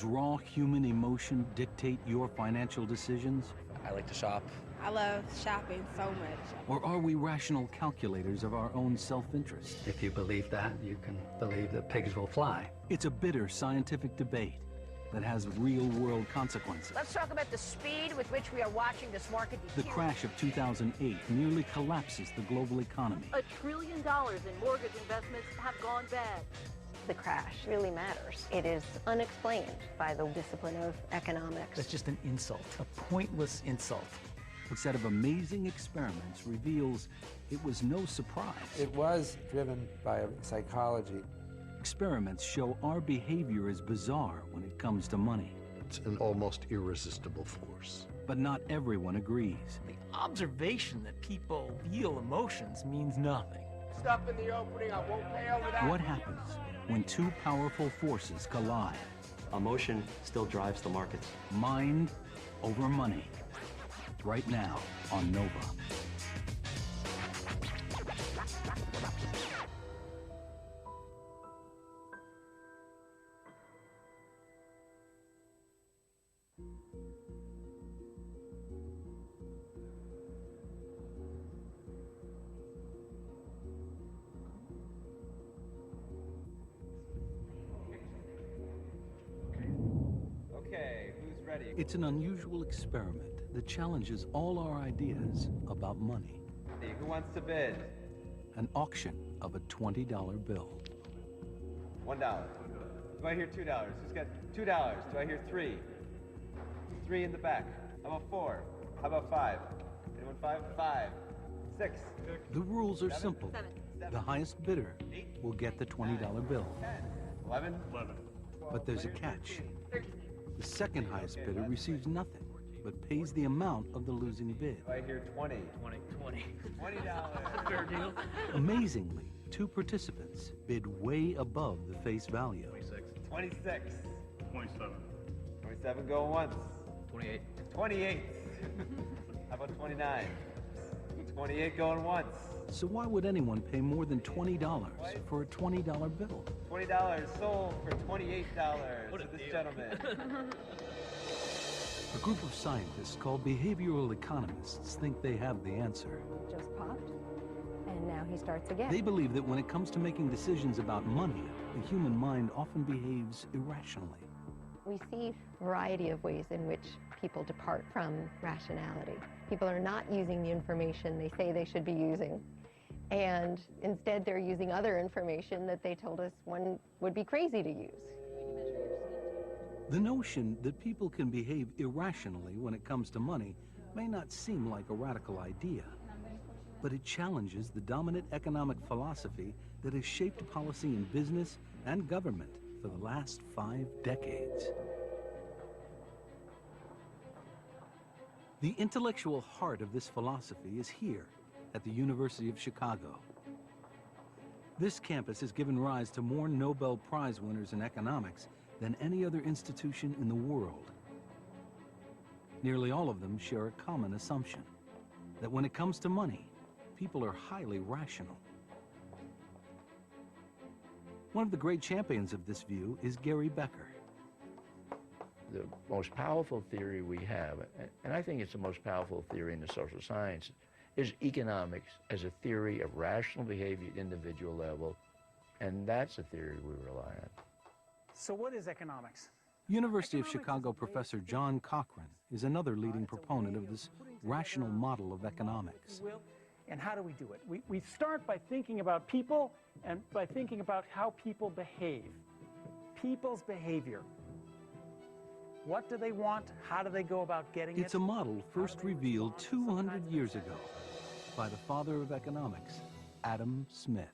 Does raw human emotion dictate your financial decisions? I like to shop. I love shopping so much. Or are we rational calculators of our own self-interest? If you believe that, you can believe that pigs will fly. It's a bitter scientific debate that has real-world consequences. Let's talk about the speed with which we are watching this market deteriorate. The crash of 2008 nearly collapses the global economy. $1 trillion in mortgage investments have gone bad. The crash really matters. It is unexplained by the discipline of economics. That's just an insult, a pointless insult. A set of amazing experiments reveals it was no surprise. It was driven by psychology. Experiments show our behavior is bizarre when it comes to money. It's an almost irresistible force. But not everyone agrees. The observation that people feel emotions means nothing. Stuff in the opening, I won't pay over that. What happens when two powerful forces collide? Emotion still drives the markets. Mind over money. Right now on Nova. Okay, who's ready? It's an unusual experiment that challenges all our ideas about money. Who wants to bid? An auction of a $20 bill. $1. Do I hear $2? Who's got $2? Do I hear 3? 3 in the back. How about 4? How about 5? Anyone 5? 5. 6. The rules are simple. 7. The highest bidder will get the $20 bill. 10. 11. But there's a catch. 13. The second highest bidder receives nothing, but pays the amount of the losing bid. Do I hear 20? 20. $20. Fair deal. Amazingly, two participants bid way above the face value. 26. 27. 27 going once. 28. 28. How about 29? 28 going once. So why would anyone pay more than $20 for a $20 bill? $20 sold for $28 to this gentleman. A group of scientists called behavioral economists think they have the answer. Just popped, and now he starts again. They believe that when it comes to making decisions about money, the human mind often behaves irrationally. We see a variety of ways in which people depart from rationality. People are not using the information they say they should be using, and instead they're using other information that they told us one would be crazy to use. The notion that people can behave irrationally when it comes to money may not seem like a radical idea, but it challenges the dominant economic philosophy that has shaped policy in business and government for the last 5 decades. The intellectual heart of this philosophy is here at the University of Chicago. This campus has given rise to more Nobel Prize winners in economics than any other institution in the world. Nearly all of them share a common assumption, that when it comes to money, people are highly rational. One of the great champions of this view is Gary Becker. The most powerful theory we have, and I think it's the most powerful theory in the social science, is economics as a theory of rational behavior at individual level, and that's a theory we rely on. So what is economics? University of Chicago professor John Cochran is another leading proponent of this rational model of economics. And how do we do it? We start by thinking about people and by thinking about how people behave. People's behavior. What do they want? How do they go about getting it? It's a model first revealed 200 years ago by the father of economics, Adam Smith,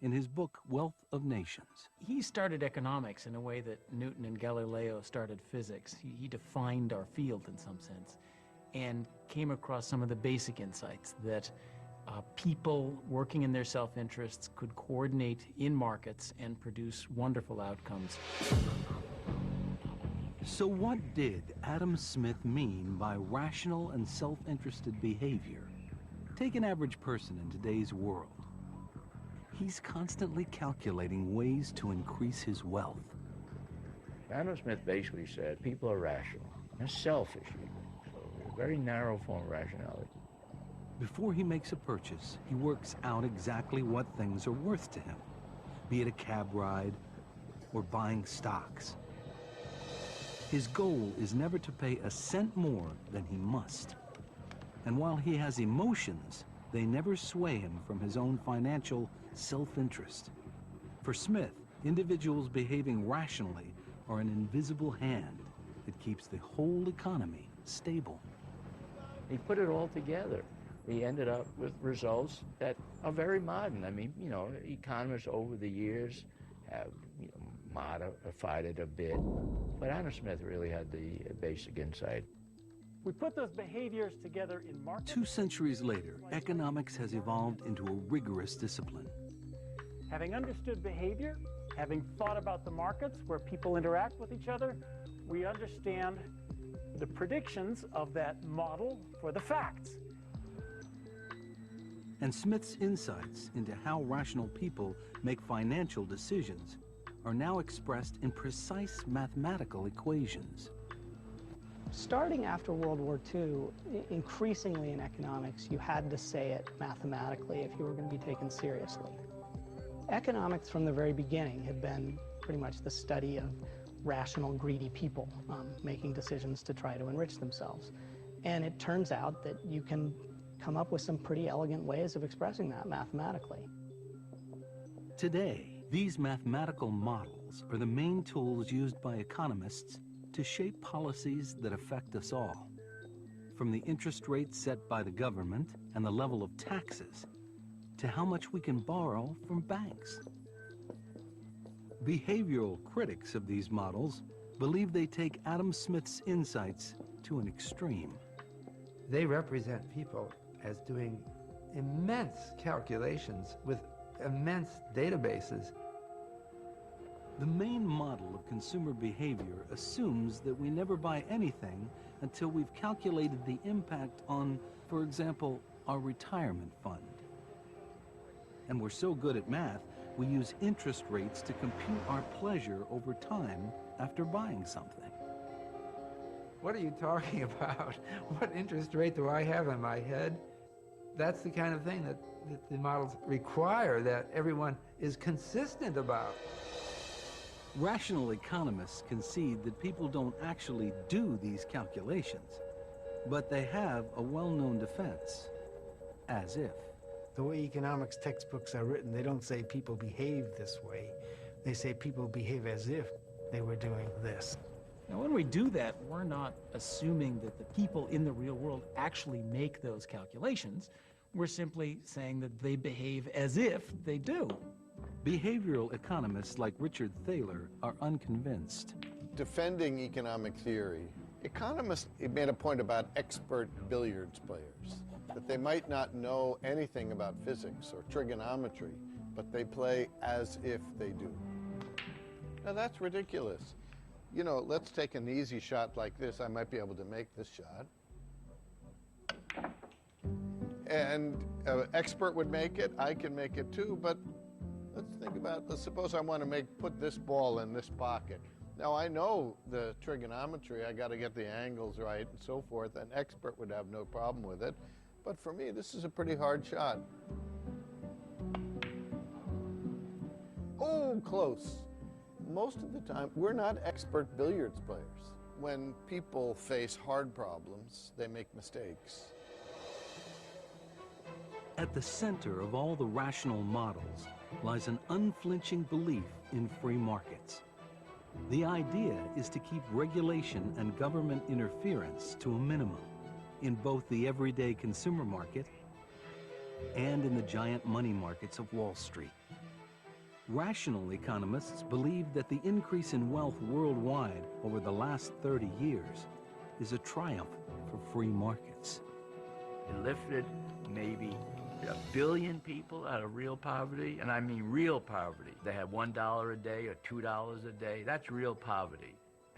in his book, Wealth of Nations. He started economics in a way that Newton and Galileo started physics. He defined our field in some sense and came across some of the basic insights that people working in their self-interests could coordinate in markets and produce wonderful outcomes. So what did Adam Smith mean by rational and self-interested behavior? Take an average person in today's world. He's constantly calculating ways to increase his wealth. Adam Smith basically said people are rational and selfish people. So a very narrow form of rationality. Before he makes a purchase, he works out exactly what things are worth to him, be it a cab ride or buying stocks. His goal is never to pay a cent more than he must. And while he has emotions, they never sway him from his own financial self-interest. For Smith, individuals behaving rationally are an invisible hand that keeps the whole economy stable. He put it all together. He ended up with results that are very modern. I mean, you know, economists over the years have, you know, modified it a bit, but Adam Smith really had the basic insight. We put those behaviors together in markets. 2 centuries later, economics has evolved into a rigorous discipline. Having understood behavior, having thought about the markets where people interact with each other, we understand the predictions of that model for the facts. And Smith's insights into how rational people make financial decisions are now expressed in precise mathematical equations. Starting after World War II, increasingly in economics, you had to say it mathematically if you were going to be taken seriously. Economics from the very beginning had been pretty much the study of rational, greedy people making decisions to try to enrich themselves. And it turns out that you can come up with some pretty elegant ways of expressing that mathematically. Today, these mathematical models are the main tools used by economists to shape policies that affect us all, from the interest rates set by the government and the level of taxes to how much we can borrow from banks. Behavioral critics of these models believe they take Adam Smith's insights to an extreme. They represent people as doing immense calculations with immense databases. The main model of consumer behavior assumes that we never buy anything until we've calculated the impact on, for example, our retirement fund. And we're so good at math, we use interest rates to compute our pleasure over time after buying something. What are you talking about? What interest rate do I have in my head? That's the kind of thing that the models require that everyone is consistent about. Rational economists concede that people don't actually do these calculations, but they have a well-known defense, as if. The way economics textbooks are written, they don't say people behave this way. They say people behave as if they were doing this. Now, when we do that, we're not assuming that the people in the real world actually make those calculations. We're simply saying that they behave as if they do. Behavioral economists like Richard Thaler are unconvinced. Defending economic theory, economists made a point about expert billiards players, that they might not know anything about physics or trigonometry, but they play as if they do. Now that's ridiculous. You know, let's take an easy shot like this. I might be able to make this shot. And an expert would make it, I can make it too, but let's think about, let's suppose I want to put this ball in this pocket. Now I know the trigonometry, I got to get the angles right and so forth. An expert would have no problem with it. But for me, this is a pretty hard shot. Oh, close. Most of the time, we're not expert billiards players. When people face hard problems, they make mistakes. At the center of all the rational models lies an unflinching belief in free markets. The idea is to keep regulation and government interference to a minimum in both the everyday consumer market and in the giant money markets of Wall Street. Rational economists believe that the increase in wealth worldwide over the last 30 years is a triumph for free markets. It lifted maybe 1 billion people out of real poverty, and I mean real poverty. They had $1 a day or $2 a day. That's real poverty.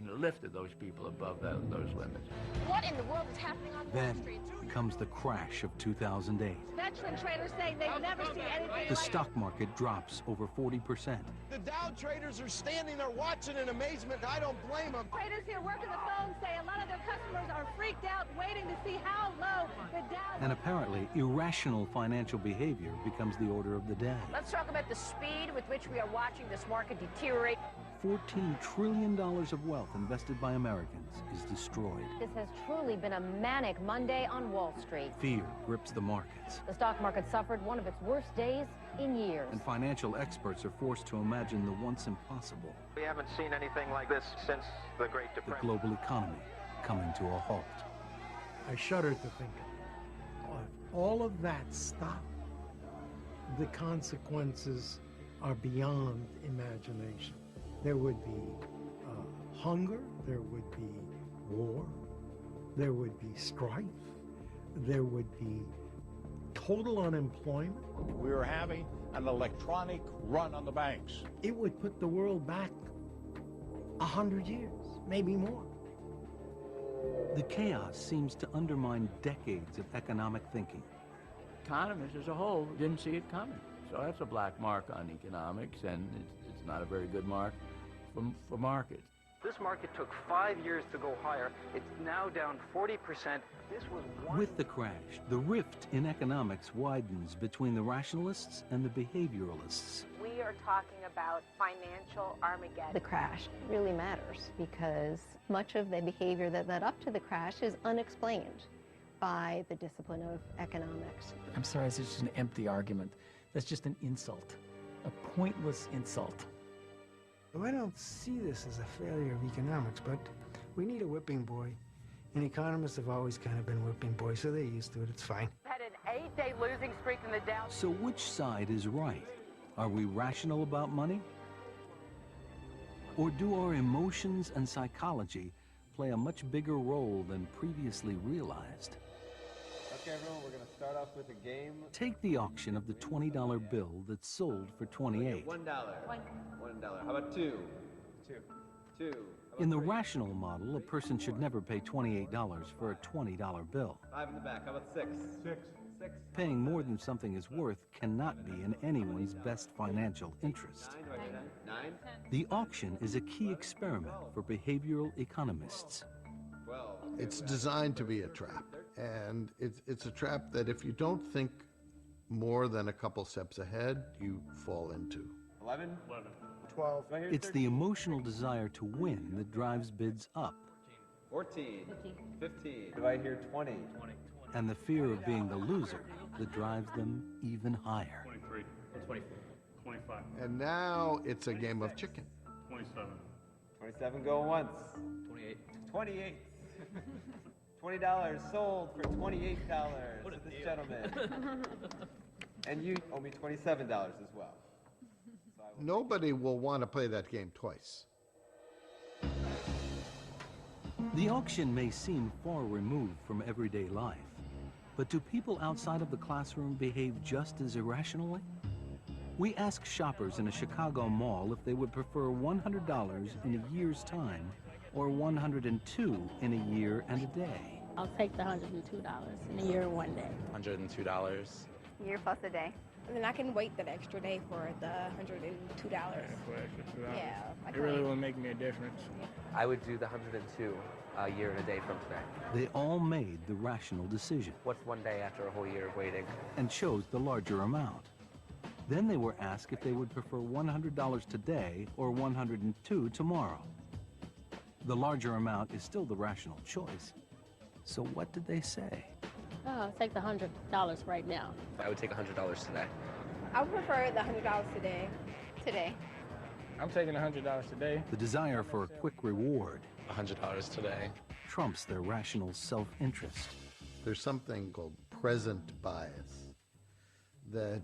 and lifted those people above those limits. What in the world is happening on Wall Then Street? comes the crash of 2008. Veteran traders saying they've never seen anything The like stock market drops over 40%. The Dow traders are standing there watching in amazement. I don't blame them. Traders here working the phone say a lot of their customers are freaked out, waiting to see how low the Dow. And apparently, irrational financial behavior becomes the order of the day. Let's talk about the speed with which we are watching this market deteriorate. $14 trillion of wealth invested by Americans is destroyed. This has truly been a manic Monday on Wall Street. Fear grips the markets. The stock market suffered one of its worst days in years. And financial experts are forced to imagine the once impossible. We haven't seen anything like this since the Great The Depression. global economy coming to a halt. I shudder to think if all of that stopped, the consequences are beyond imagination. There would be hunger, there would be war, there would be strife, there would be total unemployment. We were having an electronic run on the banks. It would put the world back 100 years, maybe more. The chaos seems to undermine decades of economic thinking. Economists as a whole didn't see it coming. So that's a black mark on economics, and it's not a very good mark for markets. This market took 5 years to go higher. It's now down 40%. This was one... With the crash, the rift in economics widens between the rationalists and the behavioralists. We are talking about financial Armageddon. The crash really matters because much of the behavior that led up to the crash is unexplained by the discipline of economics. I'm sorry, it's just an empty argument. That's just an insult, a pointless insult. Well, I don't see this as a failure of economics, but we need a whipping boy. And economists have always kind of been whipping boys, so they're used to it. It's fine. Had an 8-day losing streak in the Dow. So which side is right? Are we rational about money? Or do our emotions and psychology play a much bigger role than previously realized? Okay, everyone, we're going to start off with a game. Take the auction of the $20 bill that sold for $28. $1. $1. How about two? Two. In the rational model, a person should never pay $28 for a $20 bill. 5 in the back. How about 6? 6. Paying more than something is worth cannot be in anyone's best financial interest. 9. The auction is a key experiment for behavioral economists. 12. It's designed to be a trap. And it's a trap that if you don't think more than a couple steps ahead, you fall into. 11. 12. It's the emotional desire to win that drives bids up. 14. 15. Do I hear 20? And the fear of being the loser that drives them even higher. 23. 24. 25. And now it's a game of chicken. 27. 27 going once. 28. 28. $20 sold for $28 to this gentleman. And you owe me $27 as well. So Nobody will want to play that game twice. The auction may seem far removed from everyday life, but do people outside of the classroom behave just as irrationally? We asked shoppers in a Chicago mall if they would prefer $100 in a year's time or $102 in a year and a day. I'll take the $102 in a year and 1 day. $102. Year plus a day. And then I can wait that extra day for the $102. Yeah. It really will make me a difference. I would do the 102 a year and a day from today. They all made the rational decision. What's 1 day after a whole year of waiting? And chose the larger amount. Then they were asked if they would prefer $100 today or $102 tomorrow. The larger amount is still the rational choice. So what did they say? Oh, I'll take the $100 right now. I would take $100 today. I would prefer the $100 today. Today. I'm taking $100 today. The desire for a quick reward, $100 today, trumps their rational self-interest. There's something called present bias, that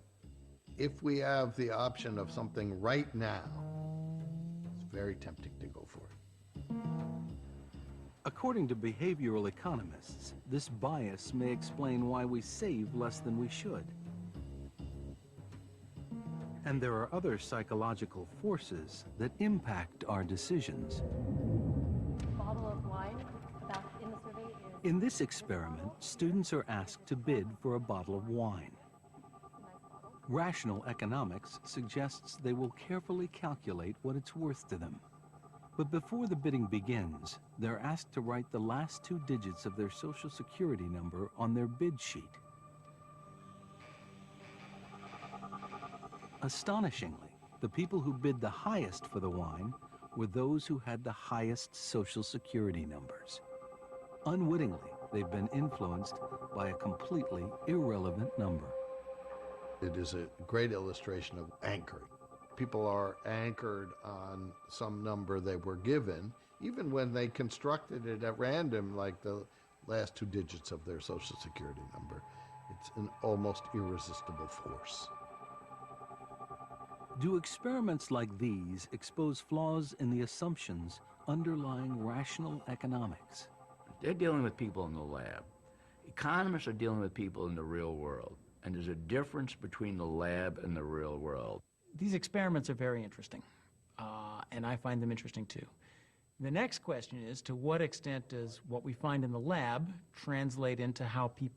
if we have the option of something right now, it's very tempting to go for it. According to behavioral economists, this bias may explain why we save less than we should. And there are other psychological forces that impact our decisions. In this experiment, students are asked to bid for a bottle of wine. Rational economics suggests they will carefully calculate what it's worth to them. But before the bidding begins, they're asked to write the last 2 digits of their Social Security number on their bid sheet. Astonishingly, the people who bid the highest for the wine were those who had the highest Social Security numbers. Unwittingly, they've been influenced by a completely irrelevant number. It is a great illustration of anchoring. People are anchored on some number they were given, even when they constructed it at random, like the last 2 digits of their Social Security number. It's an almost irresistible force. Do experiments like these expose flaws in the assumptions underlying rational economics? They're dealing with people in the lab. Economists are dealing with people in the real world, and there's a difference between the lab and the real world. These experiments are very interesting, and I find them interesting too. The next question is, to what extent does what we find in the lab translate into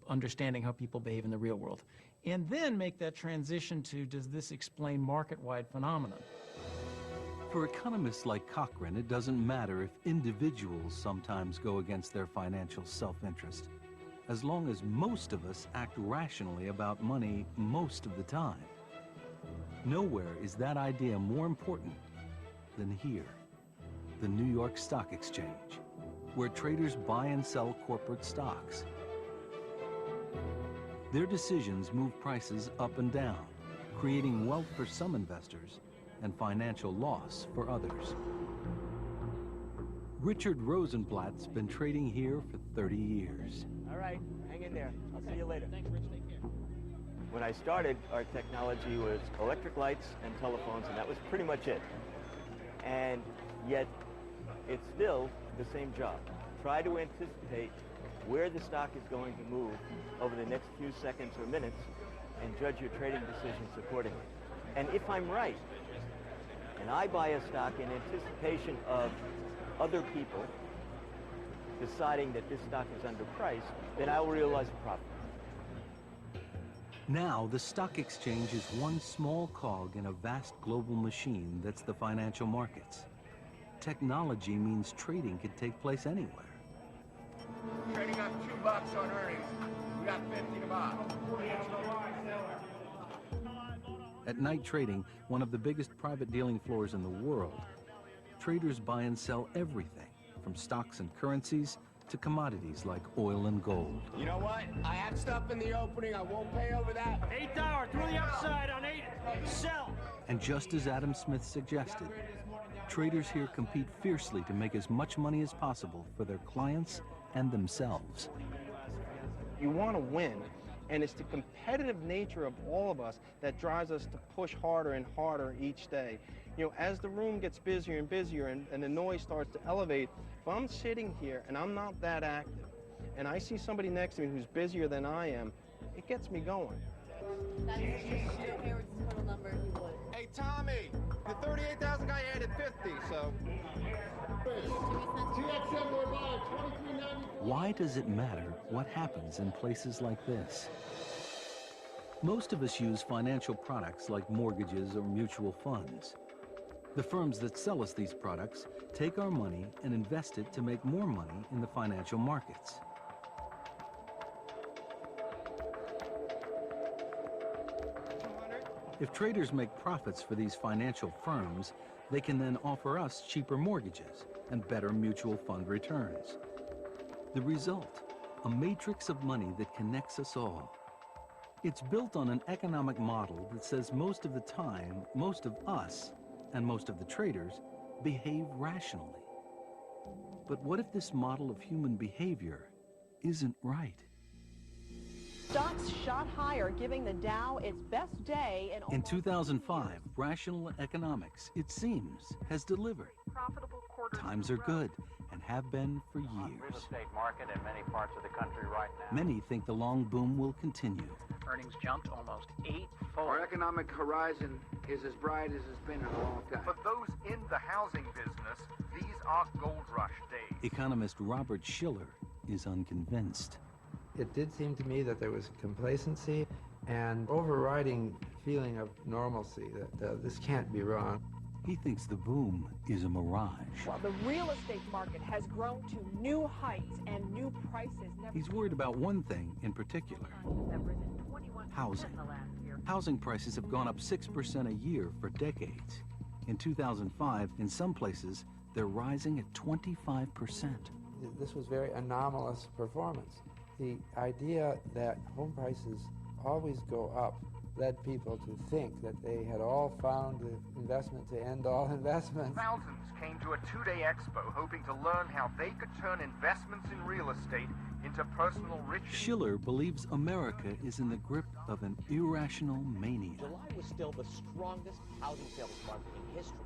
understanding how people behave in the real world? And then make that transition to, does this explain market-wide phenomena? For economists like Cochrane, it doesn't matter if individuals sometimes go against their financial self-interest, as long as most of us act rationally about money most of the time. Nowhere is that idea more important than here, the New York Stock Exchange, where traders buy and sell corporate stocks. Their decisions move prices up and down, creating wealth for some investors and financial loss for others. Richard Rosenblatt's been trading here for 30 years. All right, hang in there. I'll see you later. Thanks, Rich. Take care. When I started, our technology was electric lights and telephones, and that was pretty much it. And yet, it's still the same job. Try to anticipate where the stock is going to move over the next few seconds or minutes and judge your trading decisions accordingly. And if I'm right, and I buy a stock in anticipation of other people deciding that this stock is underpriced, then I will realize a profit. Now, the stock exchange is one small cog in a vast global machine that's the financial markets. Technology means trading can take place anywhere. Trading up $2 on earnings. We got 50 to buy. At night trading, one of the biggest private dealing floors in the world, traders buy and sell everything, from stocks and currencies to commodities like oil and gold. You know what? I have stuff in the opening. I won't pay over that. $8 through the upside on 8. Sell. And just as Adam Smith suggested, traders here compete fiercely to make as much money as possible for their clients and themselves. You want to win, and it's the competitive nature of all of us that drives us to push harder and harder each day. You know, as the room gets busier and busier and the noise starts to elevate, if I'm sitting here and I'm not that active, and I see somebody next to me who's busier than I am, it gets me going. Hey, Tommy, the 38,000 guy added 50, so. Why does it matter what happens in places like this? Most of us use financial products like mortgages or mutual funds. The firms that sell us these products take our money and invest it to make more money in the financial markets. If traders make profits for these financial firms, they can then offer us cheaper mortgages and better mutual fund returns. The result, a matrix of money that connects us all. It's built on an economic model that says most of the time, most of us and most of the traders behave rationally. But what if this model of human behavior isn't right? Stocks shot higher, giving the Dow its best day in 2005, rational economics, it seems, has delivered. profitable quarter. Times are good and have been for years. Real estate market in many parts of the country right now. Many think the long boom will continue. Earnings jumped almost 8-fold. Our economic horizon is as bright as it's been in a long time. For those in the housing business, these are gold rush days. Economist Robert Shiller is unconvinced. It did seem to me that there was complacency and overriding feeling of normalcy, that this can't be wrong. He thinks the boom is a mirage. While the real estate market has grown to new heights and new prices. He's worried about one thing in particular: housing. Housing prices have gone up 6% a year for decades. In 2005, in some places, they're rising at 25%. This was very anomalous performance. The idea that home prices always go up led people to think that they had all found the investment to end all investments. Thousands came to a two-day expo hoping to learn how they could turn investments in real estate into personal riches. Schiller believes America is in the grip of an irrational mania. July was still the strongest housing sales month in history.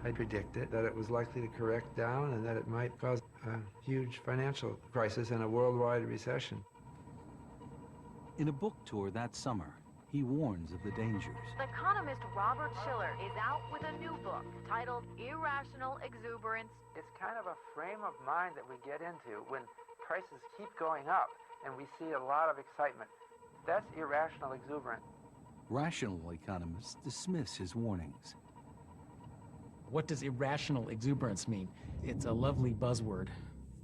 I predicted that it was likely to correct down and that it might cause a huge financial crisis and a worldwide recession. In a book tour that summer, he warns of the dangers. Economist Robert Schiller is out with a new book titled Irrational Exuberance. It's kind of a frame of mind that we get into when prices keep going up and we see a lot of excitement. That's irrational exuberance. Rational economists dismiss his warnings. What does irrational exuberance mean? It's a lovely buzzword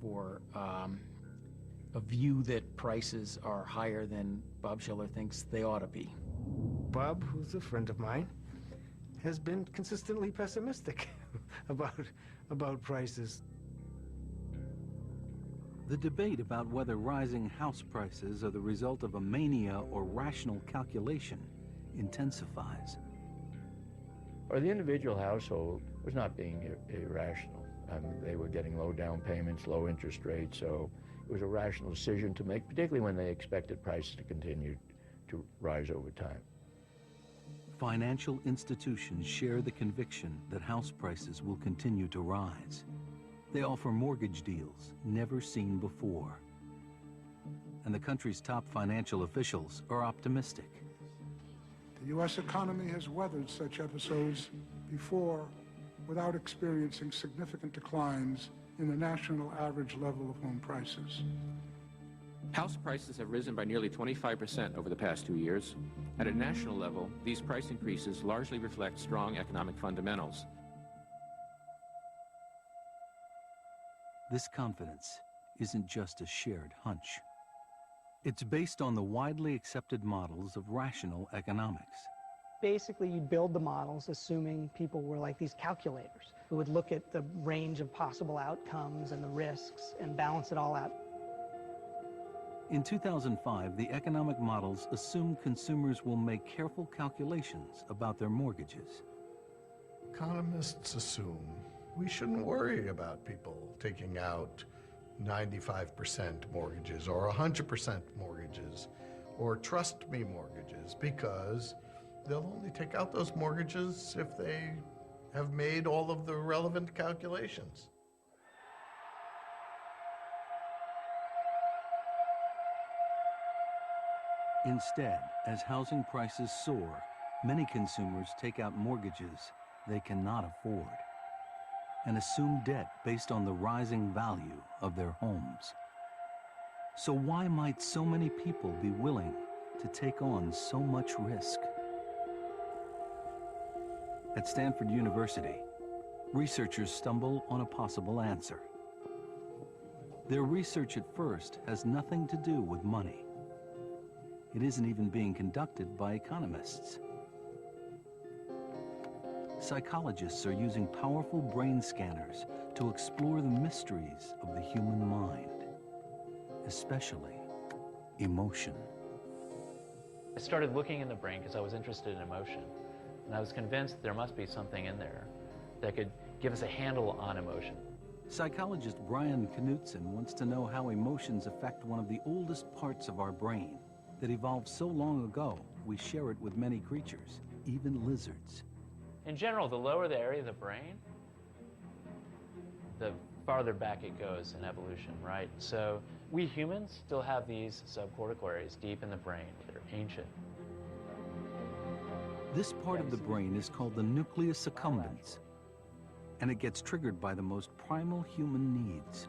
for a view that prices are higher than Bob Schiller thinks they ought to be. Bob, who's a friend of mine, has been consistently pessimistic about prices. The debate about whether rising house prices are the result of a mania or rational calculation intensifies. Or the individual household was not being irrational. They were getting low down payments, low interest rates, so it was a rational decision to make, particularly when they expected prices to continue to rise over time. Financial institutions share the conviction that house prices will continue to rise. They offer mortgage deals never seen before. And the country's top financial officials are optimistic. The U.S. economy has weathered such episodes before without experiencing significant declines in the national average level of home prices. House prices have risen by nearly 25% over the past 2 years. At a national level, these price increases largely reflect strong economic fundamentals. This confidence isn't just a shared hunch. It's based on the widely accepted models of rational economics. Basically, you build the models assuming people were like these calculators who would look at the range of possible outcomes and the risks and balance it all out. In 2005, the economic models assume consumers will make careful calculations about their mortgages. Economists assume we shouldn't worry about people taking out 95% mortgages or 100% mortgages or trust me mortgages, because they'll only take out those mortgages if they have made all of the relevant calculations. Instead, as housing prices soar, many consumers take out mortgages they cannot afford and assume debt based on the rising value of their homes. So why might so many people be willing to take on so much risk? At Stanford University, researchers stumble on a possible answer. Their research at first has nothing to do with money. It isn't even being conducted by economists. Psychologists are using powerful brain scanners to explore the mysteries of the human mind, especially emotion. I started looking in the brain because I was interested in emotion, and I was convinced there must be something in there that could give us a handle on emotion. Psychologist Brian Knutson wants to know how emotions affect one of the oldest parts of our brain that evolved so long ago we share it with many creatures, even lizards. In general, the lower the area of the brain, the farther back it goes in evolution, right? So we humans still have these subcortical areas deep in the brain. They're ancient. This part of the brain is called the nucleus accumbens, and it gets triggered by the most primal human needs.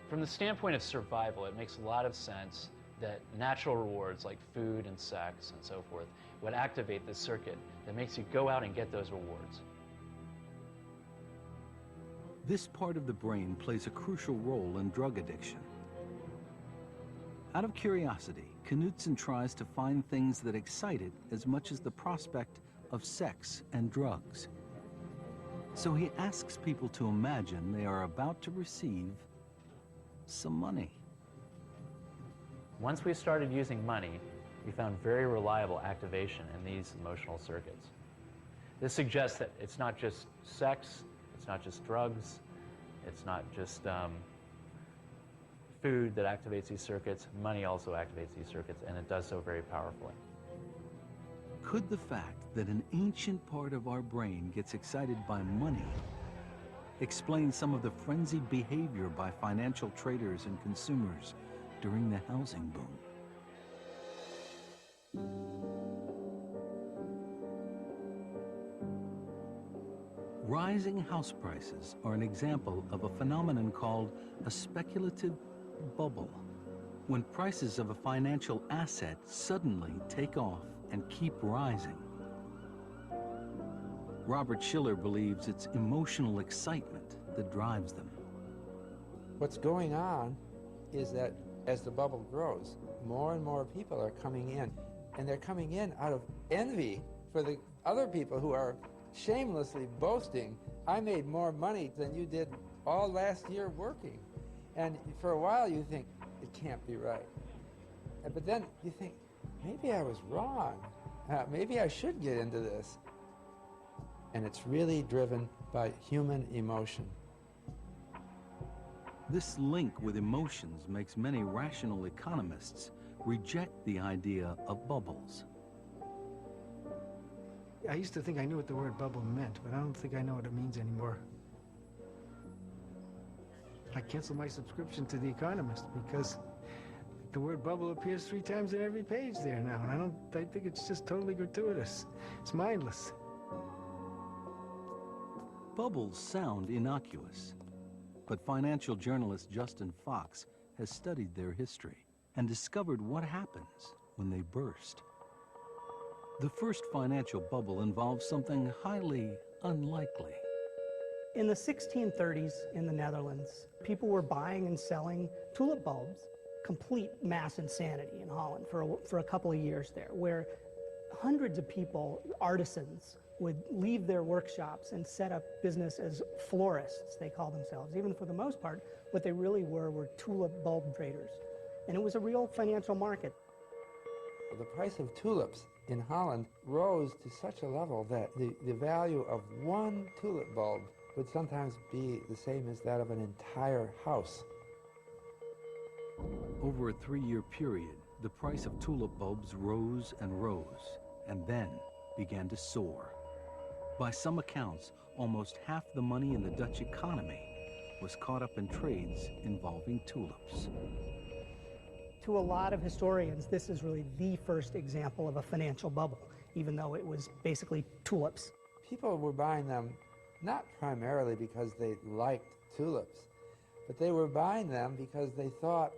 From the standpoint of survival, it makes a lot of sense that natural rewards like food and sex and so forth would activate this circuit that makes you go out and get those rewards. This part of the brain plays a crucial role in drug addiction. Out of curiosity, Knudsen tries to find things that excite it as much as the prospect of sex and drugs. So he asks people to imagine they are about to receive some money. Once we started using money, we found very reliable activation in these emotional circuits. This suggests that it's not just sex, it's not just drugs, it's not just food that activates these circuits. Money also activates these circuits, and it does so very powerfully. Could the fact that an ancient part of our brain gets excited by money explain some of the frenzied behavior by financial traders and consumers during the housing boom? Rising house prices are an example of a phenomenon called a speculative bubble, when prices of a financial asset suddenly take off and keep rising. Robert Shiller believes it's emotional excitement that drives them. What's going on is that as the bubble grows, more and more people are coming in, and they're coming in out of envy for the other people who are shamelessly boasting, I made more money than you did all last year working. And for a while you think, it can't be right. But then you think, maybe I was wrong. Maybe I should get into this. And it's really driven by human emotion. This link with emotions makes many rational economists reject the idea of bubbles. I used to think I knew what the word bubble meant, but I don't think I know what it means anymore. I canceled my subscription to The Economist because the word bubble appears 3 times in every page there now, and I think it's just totally gratuitous. It's mindless. Bubbles sound innocuous, but financial journalist Justin Fox has studied their history and discovered what happens when they burst. The first financial bubble involves something highly unlikely. In the 1630s in the Netherlands, people were buying and selling tulip bulbs. Complete mass insanity in Holland for a couple of years there, where hundreds of people, artisans, would leave their workshops and set up business as florists, they call themselves. Even for the most part, what they really were tulip bulb traders. And it was a real financial market. The price of tulips in Holland rose to such a level that the value of one tulip bulb would sometimes be the same as that of an entire house. Over a 3-year period, the price of tulip bulbs rose and then began to soar. By some accounts, almost half the money in the Dutch economy was caught up in trades involving tulips. To a lot of historians, this is really the first example of a financial bubble, even though it was basically tulips. People were buying them not primarily because they liked tulips, but they were buying them because they thought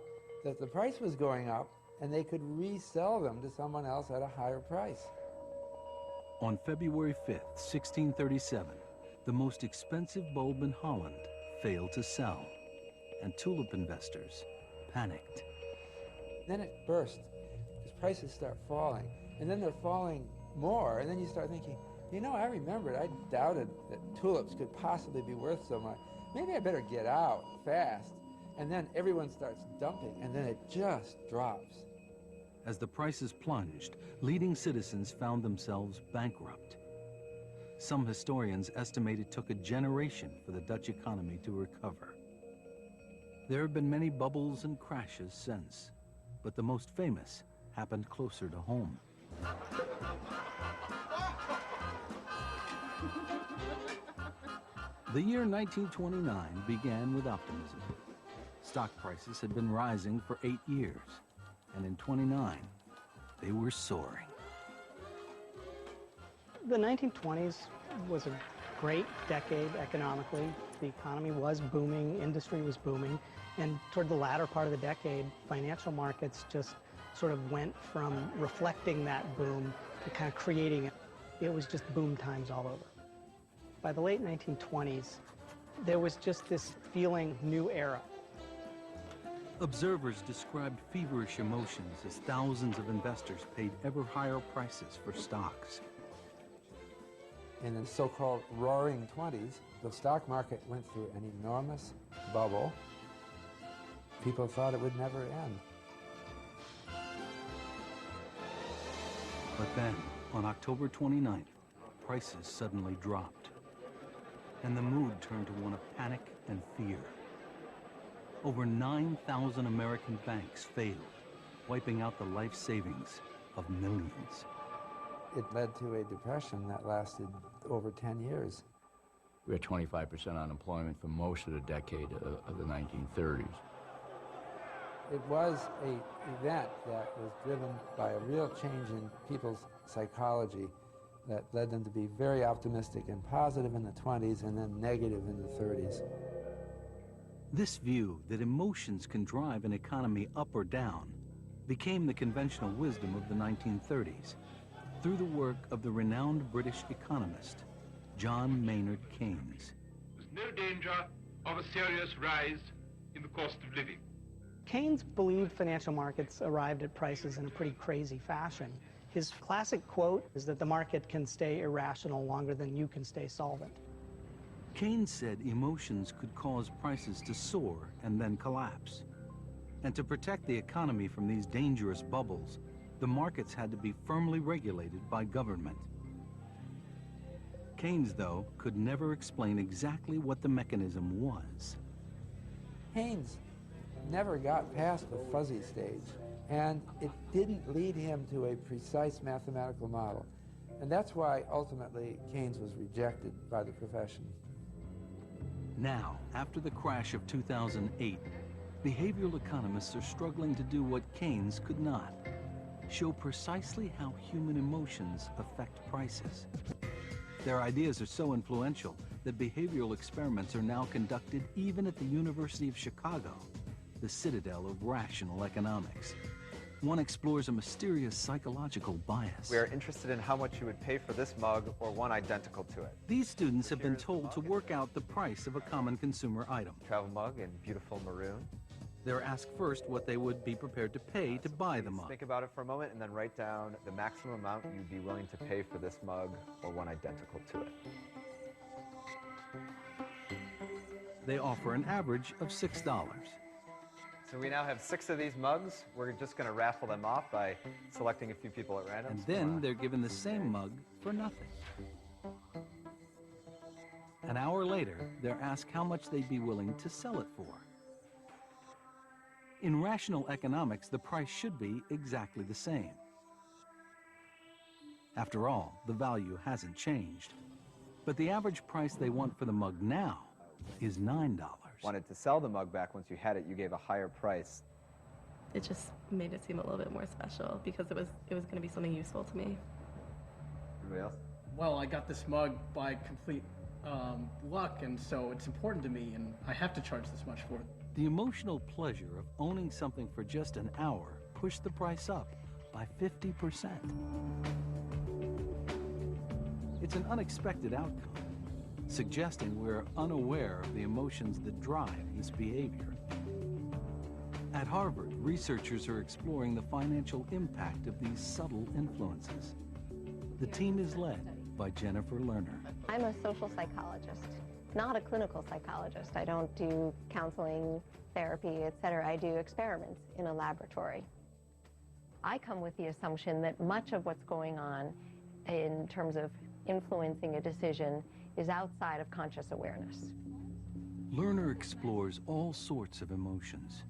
that the price was going up and they could resell them to someone else at a higher price. On February 5th, 1637, the most expensive bulb in Holland failed to sell, and tulip investors panicked. Then it burst, because prices start falling, and then they're falling more, and then you start thinking, you know, I remembered, I doubted that tulips could possibly be worth so much. Maybe I better get out fast. And then everyone starts dumping, and then it just drops. As the prices plunged, leading citizens found themselves bankrupt. Some historians estimate it took a generation for the Dutch economy to recover. There have been many bubbles and crashes since, but the most famous happened closer to home. The year 1929 began with optimism. Stock prices had been rising for 8 years, and in '29, they were soaring. The 1920s was a great decade economically. The economy was booming, industry was booming, and toward the latter part of the decade, financial markets just sort of went from reflecting that boom to kind of creating it. It was just boom times all over. By the late 1920s, there was just this feeling, new era. Observers described feverish emotions as thousands of investors paid ever higher prices for stocks. In the so-called roaring 20s, the stock market went through an enormous bubble. People thought it would never end. But then, on October 29th, prices suddenly dropped, and the mood turned to one of panic and fear. Over 9,000 American banks failed, wiping out the life savings of millions. It led to a depression that lasted over 10 years. We had 25% unemployment for most of the decade of the 1930s. It was an event that was driven by a real change in people's psychology that led them to be very optimistic and positive in the 20s and then negative in the 30s. This view that emotions can drive an economy up or down became the conventional wisdom of the 1930s through the work of the renowned British economist, John Maynard Keynes. There's no danger of a serious rise in the cost of living. Keynes believed financial markets arrived at prices in a pretty crazy fashion. His classic quote is that the market can stay irrational longer than you can stay solvent. Keynes said emotions could cause prices to soar and then collapse. And to protect the economy from these dangerous bubbles, the markets had to be firmly regulated by government. Keynes, though, could never explain exactly what the mechanism was. Keynes never got past the fuzzy stage, and it didn't lead him to a precise mathematical model. And that's why, ultimately, Keynes was rejected by the profession. Now, after the crash of 2008, behavioral economists are struggling to do what Keynes could not: show precisely how human emotions affect prices. Their ideas are so influential that behavioral experiments are now conducted even at the University of Chicago, the citadel of rational economics. One explores a mysterious psychological bias. We are interested in how much you would pay for this mug or one identical to it. These students have been told to work out the price of a common consumer item. Travel mug in beautiful maroon. They're asked first what they would be prepared to pay to buy the mug. Think about it for a moment and then write down the maximum amount you'd be willing to pay for this mug or one identical to it. They offer an average of $6. So we now have 6 of these mugs. We're just going to raffle them off by selecting a few people at random. And then they're given the same mug for nothing. An hour later, they're asked how much they'd be willing to sell it for. In rational economics, the price should be exactly the same. After all, the value hasn't changed. But the average price they want for the mug now is $9. Wanted to sell the mug back once you had it, you gave a higher price. It just made it seem a little bit more special because it was going to be something useful to me. Anybody else? Well, I got this mug by complete luck, and so it's important to me, and I have to charge this much for it. The emotional pleasure of owning something for just an hour pushed the price up by 50%. It's an unexpected outcome, suggesting we're unaware of the emotions that drive this behavior. At Harvard, researchers are exploring the financial impact of these subtle influences. The team is led by Jennifer Lerner. I'm a social psychologist, not a clinical psychologist. I don't do counseling, therapy, etc. I do experiments in a laboratory. I come with the assumption that much of what's going on in terms of influencing a decision is outside of conscious awareness. Lerner explores all sorts of emotions.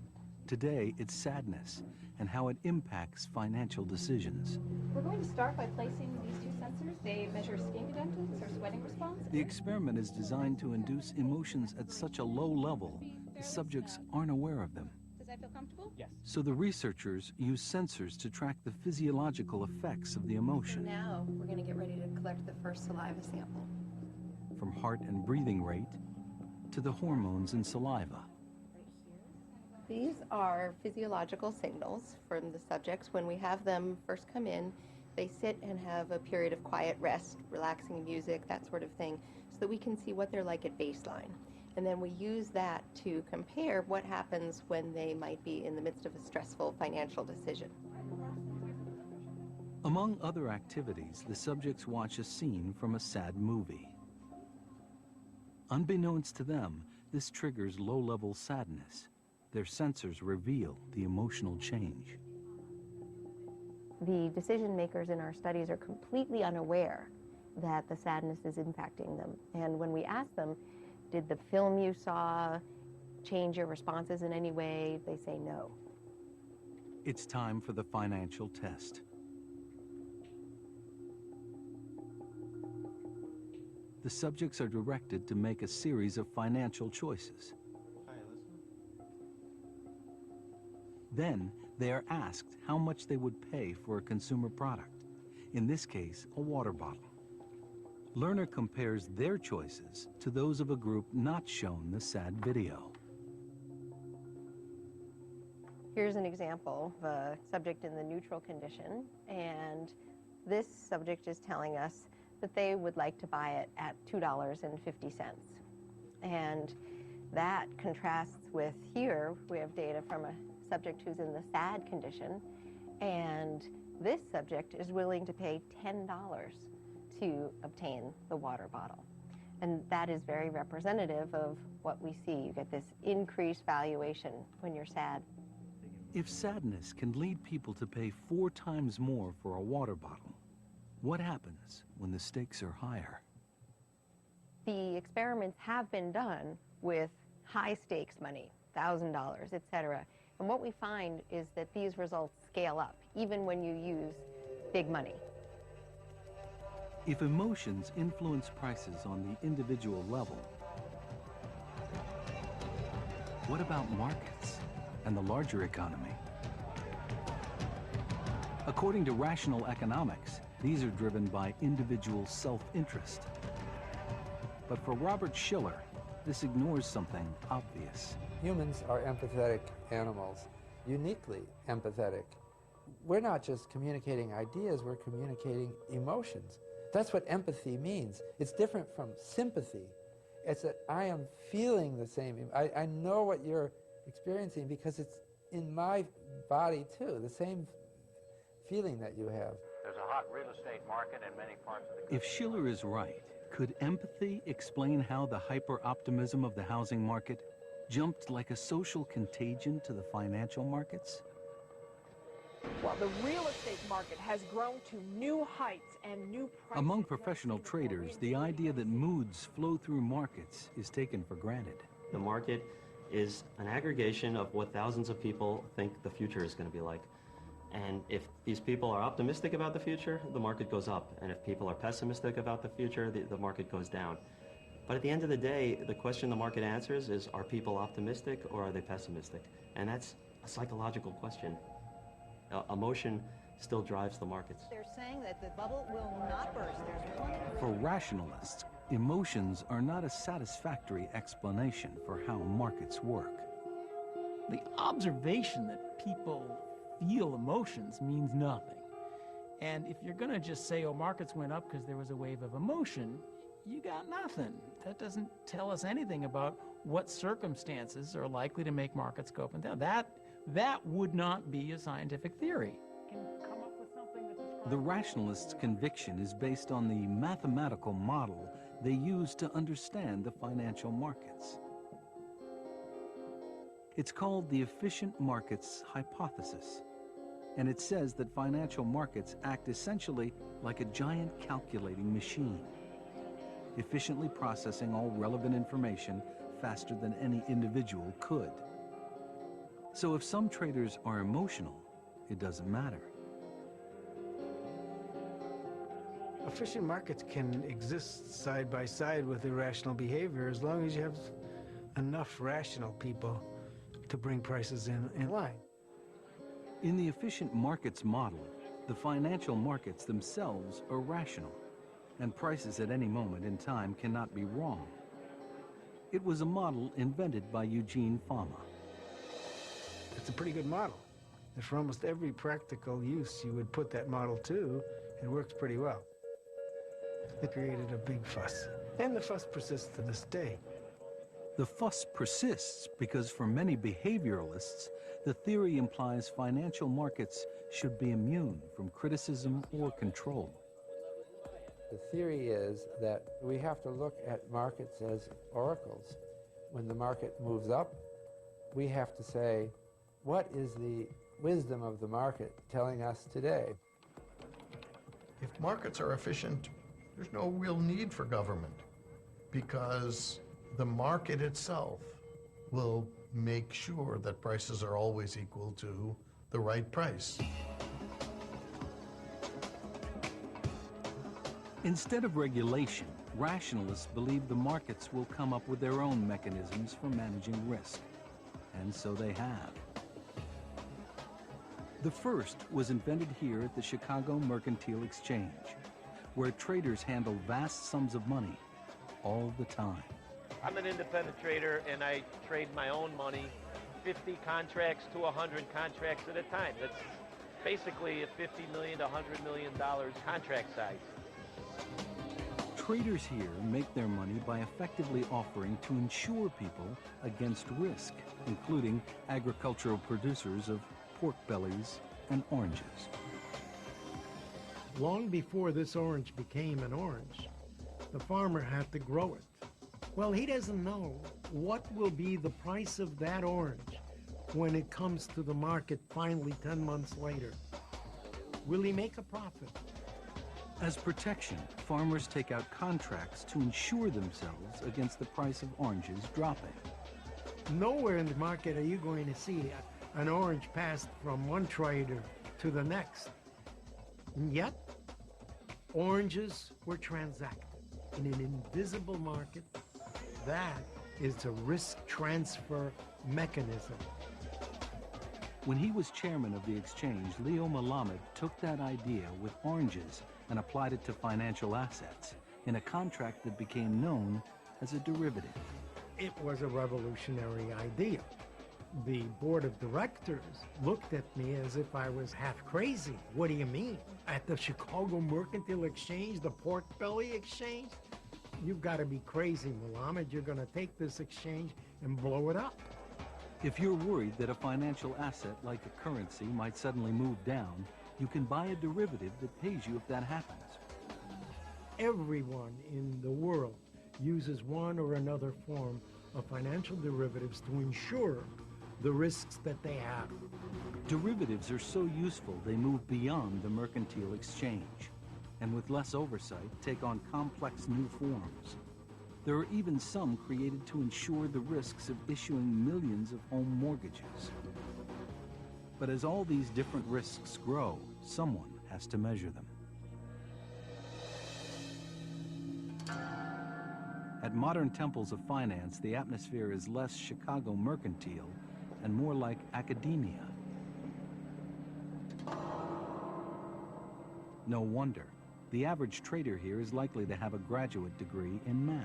Today, it's sadness and how it impacts financial decisions. We're going to start by placing these 2 sensors. They measure skin conductance or sweating response. The experiment is designed to induce emotions at such a low level, the subjects aren't aware of them. Does that feel comfortable? Yes. So the researchers use sensors to track the physiological effects of the emotion. Now, we're going to get ready to collect the first saliva sample. From heart and breathing rate, to the hormones in saliva. These are physiological signals from the subjects. When we have them first come in, they sit and have a period of quiet rest, relaxing music, that sort of thing, so that we can see what they're like at baseline. And then we use that to compare what happens when they might be in the midst of a stressful financial decision. Among other activities, the subjects watch a scene from a sad movie. Unbeknownst to them, this triggers low-level sadness. Their sensors reveal the emotional change. The decision makers in our studies are completely unaware that the sadness is impacting them. And when we ask them, did the film you saw change your responses in any way, they say no. It's time for the financial test. The subjects are directed to make a series of financial choices. Then, they are asked how much they would pay for a consumer product, in this case, a water bottle. Learner compares their choices to those of a group not shown the sad video. Here's an example of a subject in the neutral condition, and this subject is telling us that they would like to buy it at $2.50. And that contrasts with here, we have data from a subject who's in the sad condition, and this subject is willing to pay $10 to obtain the water bottle. And that is very representative of what we see. You get this increased valuation when you're sad. If sadness can lead people to pay 4 times more for a water bottle, what happens when the stakes are higher? The experiments have been done with high stakes money, $1,000, etc. And what we find is that these results scale up, even when you use big money. If emotions influence prices on the individual level, what about markets and the larger economy? According to rational economics, these are driven by individual self-interest. But for Robert Schiller, this ignores something obvious. Humans are empathetic animals, uniquely empathetic. We're not just communicating ideas, we're communicating emotions. That's what empathy means. It's different from sympathy. It's that I am feeling the same. I know what you're experiencing because it's in my body too, the same feeling that you have. There's a hot real estate market in many parts of the country. If Schiller is right, could empathy explain how the hyper-optimism of the housing market jumped like a social contagion to the financial markets? Well, the real estate market has grown to new heights and new prices. Among professional traders, the idea that moods flow through markets is taken for granted. The market is an aggregation of what thousands of people think the future is going to be like. And if these people are optimistic about the future, the market goes up. And if people are pessimistic about the future, the market goes down. But at the end of the day, the question the market answers is, are people optimistic or are they pessimistic? And that's a psychological question. Emotion still drives the markets. They're saying that the bubble will not burst. For rationalists, emotions are not a satisfactory explanation for how markets work. The observation that people feel emotions means nothing. And if you're going to just say, oh, markets went up because there was a wave of emotion, you got nothing. That doesn't tell us anything about what circumstances are likely to make markets go up and down. That would not be a scientific theory. The rationalists' conviction is based on the mathematical model they use to understand the financial markets. It's called the efficient markets hypothesis, and it says that financial markets act essentially like a giant calculating machine, efficiently processing all relevant information faster than any individual could. So if some traders are emotional, it doesn't matter. Efficient markets can exist side by side with irrational behavior as long as you have enough rational people to bring prices in line. In the efficient markets model, the financial markets themselves are rational, and prices at any moment in time cannot be wrong. It was a model invented by Eugene Fama. It's a pretty good model. And for almost every practical use you would put that model to, it works pretty well. It created a big fuss, and the fuss persists to this day. The fuss persists because for many behavioralists, the theory implies financial markets should be immune from criticism or control. The theory is that we have to look at markets as oracles. When the market moves up, we have to say, what is the wisdom of the market telling us today? If markets are efficient, there's no real need for government because the market itself will make sure that prices are always equal to the right price. Instead of regulation, rationalists believe the markets will come up with their own mechanisms for managing risk. And so they have. The first was invented here at the Chicago Mercantile Exchange, where traders handle vast sums of money all the time. I'm an independent trader, and I trade my own money, 50 contracts to 100 contracts at a time. That's basically a $50 million to $100 million contract size. Traders here make their money by effectively offering to insure people against risk, including agricultural producers of pork bellies and oranges. Long before this orange became an orange, the farmer had to grow it. Well, he doesn't know what will be the price of that orange when it comes to the market finally 10 months later. Will he make a profit? As protection, farmers take out contracts to insure themselves against the price of oranges dropping. Nowhere in the market are you going to see an orange passed from one trader to the next. And yet, oranges were transacted in an invisible market. That is a risk transfer mechanism. When he was chairman of the exchange, Leo Melamed took that idea with oranges and applied it to financial assets in a contract that became known as a derivative. It was a revolutionary idea. The board of directors looked at me as if I was half crazy. What do you mean? At the Chicago Mercantile Exchange, the Pork Belly Exchange? You've got to be crazy, Melamed. You're going to take this exchange and blow it up. If you're worried that a financial asset like a currency might suddenly move down, you can buy a derivative that pays you if that happens. Everyone in the world uses one or another form of financial derivatives to insure the risks that they have. Derivatives are so useful they move beyond the mercantile exchange, and with less oversight, take on complex new forms. There are even some created to insure the risks of issuing millions of home mortgages. But as all these different risks grow, someone has to measure them. At modern temples of finance, the atmosphere is less Chicago mercantile and more like academia. No wonder. The average trader here is likely to have a graduate degree in math.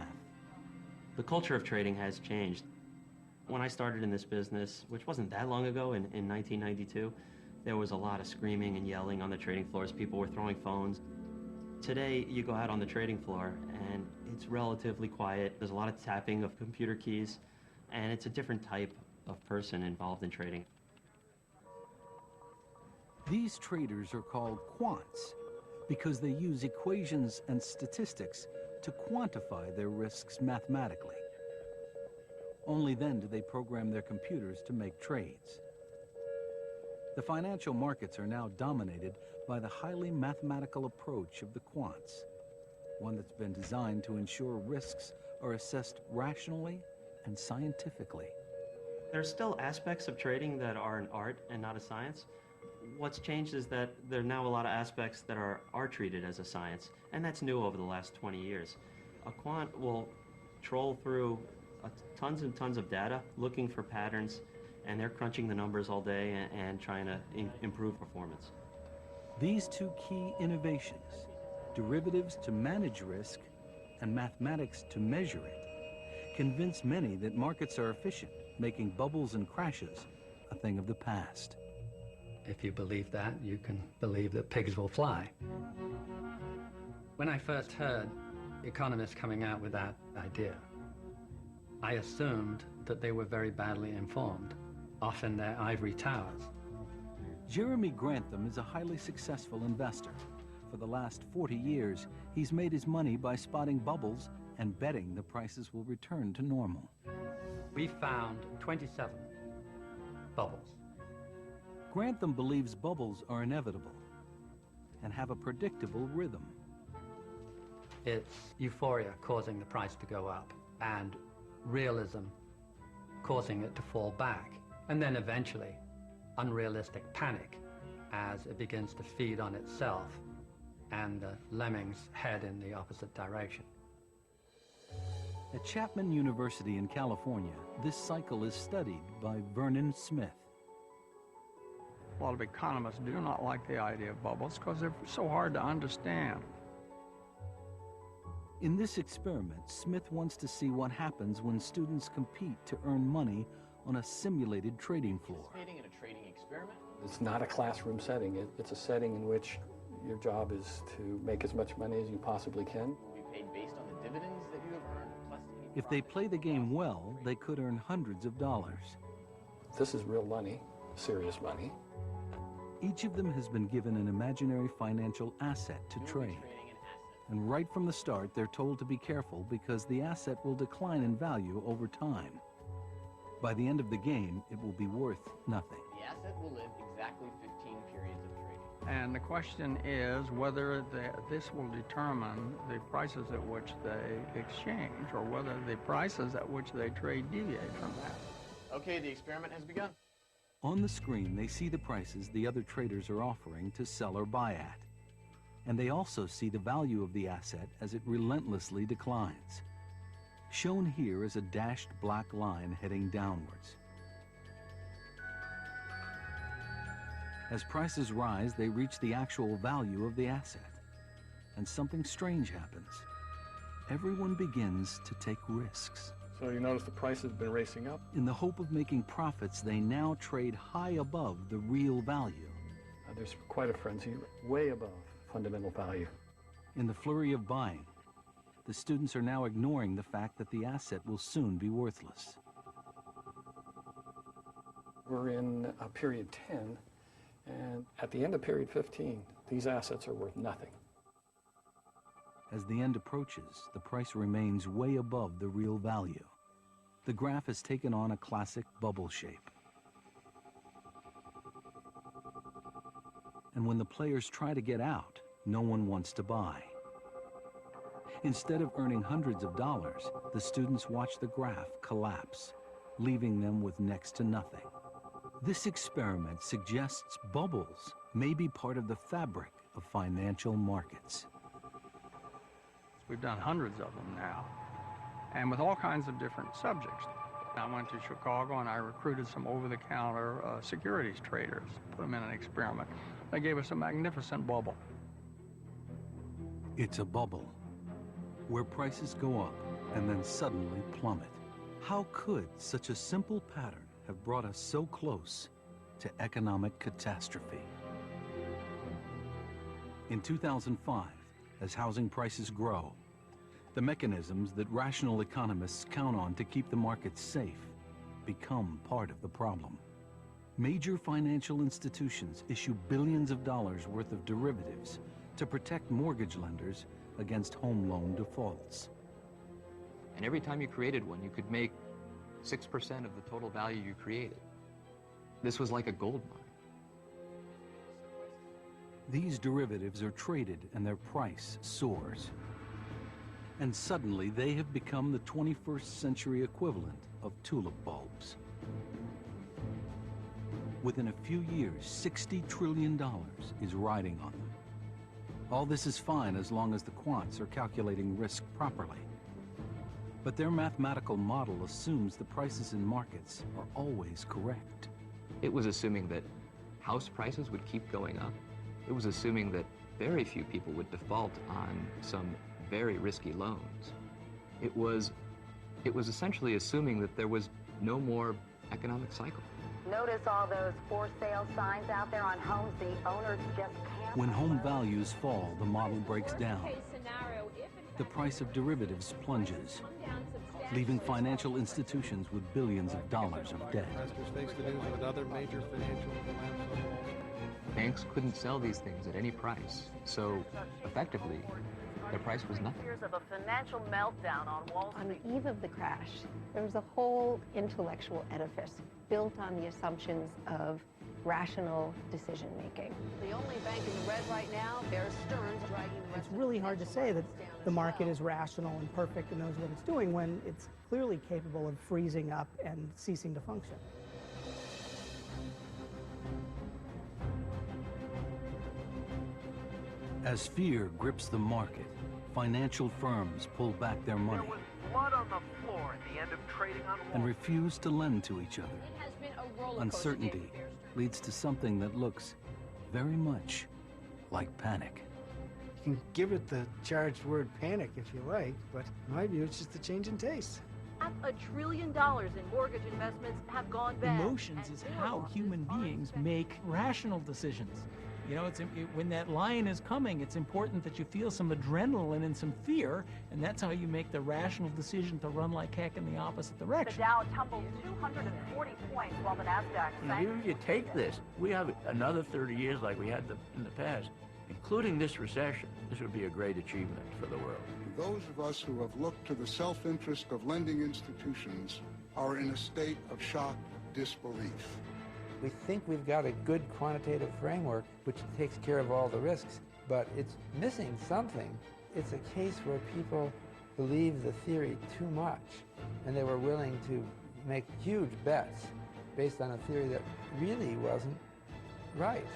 The culture of trading has changed. When I started in this business, which wasn't that long ago, in 1992, there was a lot of screaming and yelling on the trading floors. People were throwing phones. Today, you go out on the trading floor, and it's relatively quiet. There's a lot of tapping of computer keys, and it's a different type of person involved in trading. These traders are called quants because they use equations and statistics to quantify their risks mathematically. Only then do they program their computers to make trades. The financial markets are now dominated by the highly mathematical approach of the quants, one that's been designed to ensure risks are assessed rationally and scientifically. There are still aspects of trading that are an art and not a science. What's changed is that there are now a lot of aspects that are treated as a science, and that's new over the last 20 years. A quant will troll through tons and tons of data looking for patterns, and they're crunching the numbers all day and trying to improve performance. These two key innovations, derivatives to manage risk and mathematics to measure it, convince many that markets are efficient, making bubbles and crashes a thing of the past. If you believe that, you can believe that pigs will fly. When I first heard economists coming out with that idea, I assumed that they were very badly informed, off in their ivory towers. Jeremy Grantham is a highly successful investor. For the last 40 years, he's made his money by spotting bubbles and betting the prices will return to normal. We found 27 bubbles. Grantham believes bubbles are inevitable and have a predictable rhythm. It's euphoria causing the price to go up, and realism causing it to fall back, and then eventually unrealistic panic as it begins to feed on itself and the lemmings head in the opposite direction. At Chapman University in California, this cycle is studied by Vernon Smith. A lot of economists do not like the idea of bubbles because they're so hard to understand. In this experiment, Smith wants to see what happens when students compete to earn money on a simulated trading floor. Participating in a trading experiment? It's not a classroom setting. It's a setting in which your job is to make as much money as you possibly can. Will be paid based on the dividends that you have earned, plus any If they play the game well, they could earn hundreds of dollars. This is real money, serious money. Each of them has been given an imaginary financial asset to trade. And right from the start, they're told to be careful because the asset will decline in value over time. By the end of the game, it will be worth nothing. The asset will live exactly 15 periods of trading. And the question is whether this will determine the prices at which they exchange, or whether the prices at which they trade deviate from that. Okay, the experiment has begun. On the screen, they see the prices the other traders are offering to sell or buy at. And they also see the value of the asset as it relentlessly declines. Shown here is a dashed black line heading downwards. As prices rise, they reach the actual value of the asset. And something strange happens. Everyone begins to take risks. So you notice the price has been racing up. In the hope of making profits, they now trade high above the real value. There's quite a frenzy, way above fundamental value. In the flurry of buying, the students are now ignoring the fact that the asset will soon be worthless. We're in period 10, and at the end of period 15, these assets are worth nothing. As the end approaches, the price remains way above the real value. The graph has taken on a classic bubble shape. And when the players try to get out, no one wants to buy. Instead of earning hundreds of dollars, the students watch the graph collapse, leaving them with next to nothing. This experiment suggests bubbles may be part of the fabric of financial markets. We've done hundreds of them now, and with all kinds of different subjects. I went to Chicago and I recruited some over-the-counter securities traders, put them in an experiment. They gave us a magnificent bubble. It's a bubble where prices go up and then suddenly plummet. How could such a simple pattern have brought us so close to economic catastrophe? In 2005, as housing prices grow, the mechanisms that rational economists count on to keep the markets safe become part of the problem. Major financial institutions issue billions of dollars worth of derivatives to protect mortgage lenders against home loan defaults. And every time you created one, you could make 6% of the total value you created. This was like a gold mine. These derivatives are traded and their price soars. And suddenly they have become the 21st century equivalent of tulip bulbs. Within a few years, $60 trillion is riding on them. All this is fine as long as the quants are calculating risk properly. But their mathematical model assumes the prices in markets are always correct. It was assuming that house prices would keep going up. It was assuming that very few people would default on some very risky loans. It was It was essentially assuming that there was no more economic cycle. Notice all those for sale signs out there on homes the owners just can't. When home values fall, the model breaks down. The price of derivatives plunges, leaving financial institutions with billions of dollars of debt. Investors face the news of another major financial collapse. Banks couldn't sell these things at any price, so effectively, their price was nothing. Years of a financial meltdown on Wall Street. On the eve of the crash, there was a whole intellectual edifice built on the assumptions of rational decision-making. The only bank in the red right now, Bear Stearns dragging the rest It's really hard to say that the market is rational and perfect and knows what it's doing when it's clearly capable of freezing up and ceasing to function. As fear grips the market, financial firms pull back their money There was blood on the floor at the end of trading on Wall and refuse to lend to each other. It has been a roller coaster Uncertainty leads to something that looks very much like panic. You can give it the charged word panic if you like, but in my view, it's just a change in taste. $1 trillion in mortgage investments have gone bad. Emotions is how human beings make rational decisions. You know, when that lion is coming, it's important that you feel some adrenaline and some fear, and that's how you make the rational decision to run like heck in the opposite The direction. Dow tumbled 240 points while the Nasdaq sank. Even if you take this, we have another 30 years like we had in the past, including this recession. This would be a great achievement for the world. Those of us who have looked to the self-interest of lending institutions are in a state of shocked disbelief. We think we've got a good quantitative framework which takes care of all the risks, but it's missing something. It's a case where people believe the theory too much, and they were willing to make huge bets based on a theory that really wasn't right.